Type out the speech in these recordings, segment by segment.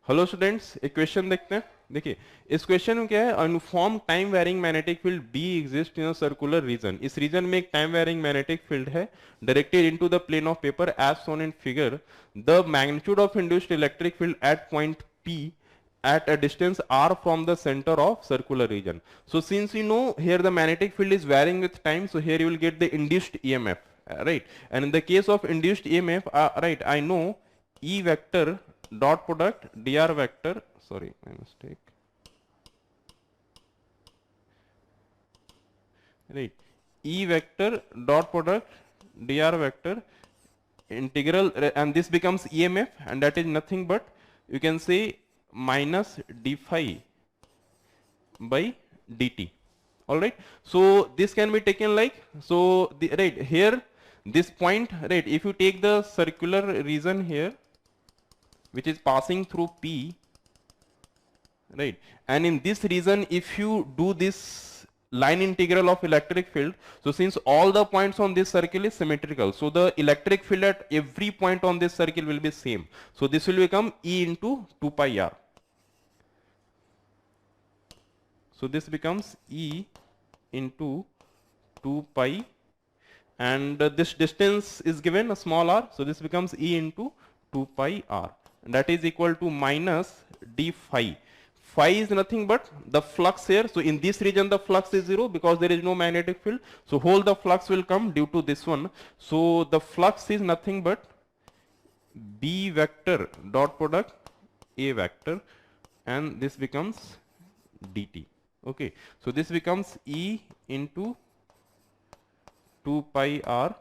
Hello students, एक question देखते हैं। देखिए, इस क्वेश्चन में क्या है, uniform time varying magnetic field B exist in a circular region. इस रीजन में एक टाइम वेरिंग मैग्नेटिक फील्ड है directed into the plane of paper as shown in figure. The magnitude of induced electric field at point P at a distance r from the center of circular region. So since you know here the magnetic field is varying with time, so here you will get the induced EMF, right? And in the case of induced EMF, right, I know E vector dot product dr vector, sorry, my mistake, right, E vector dot product dr vector integral, and this becomes EMF, and that is nothing but you can say minus d phi by dt. All right, so this can be taken like so, the right here this point, right, if you take the circular region here which is passing through P, right, and in this region if you do this line integral of electric field, so since all the points on this circle is symmetrical, so the electric field at every point on this circle will be same, so this will become E into 2 pi r. So this becomes E into 2 pi, and this distance is given a small r, so this becomes E into 2 pi r, and that is equal to minus d phi. Phi is nothing but the flux here, so in this region the flux is 0 because there is no magnetic field, so whole the flux will come due to this one, so the flux is nothing but B vector dot product A vector, and this becomes dt. Okay, so this becomes E into 2 pi r,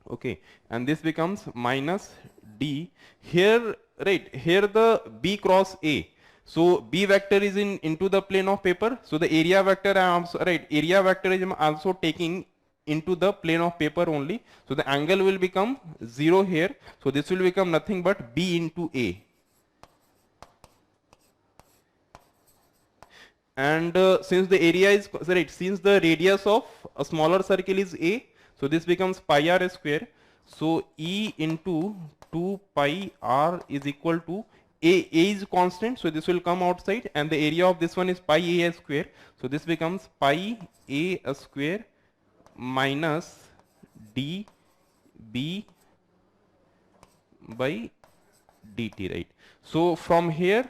okay, and this becomes minus d here, right, here the B cross A, so B vector is in into the plane of paper, so the area vector I am also, right, area vector is also taking into the plane of paper only, so the angle will become 0 here, so this will become nothing but B into A. And since the area is right, since the radius of a smaller circle is A, so this becomes pi r square, so E into 2 pi r is equal to A is constant, so this will come outside, and the area of this one is pi A square, so this becomes pi A square minus d B by dt, right? So from here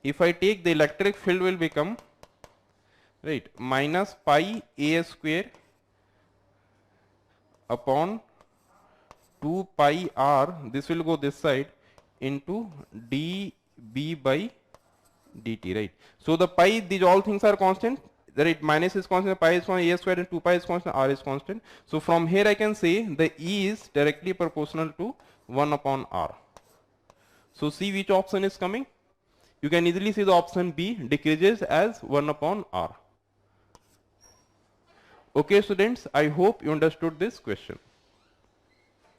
if I take the electric field will become, right, minus pi A square upon 2 pi r, this will go this side, into dB by dt, right? So the pi, these all things are constant, right? Minus is constant, pi is constant, A square and 2 pi is constant, r is constant. So from here I can say the E is directly proportional to 1 upon r. So see which option is coming. You can easily see the option B decreases as 1 upon r. Okay students, I hope you understood this question.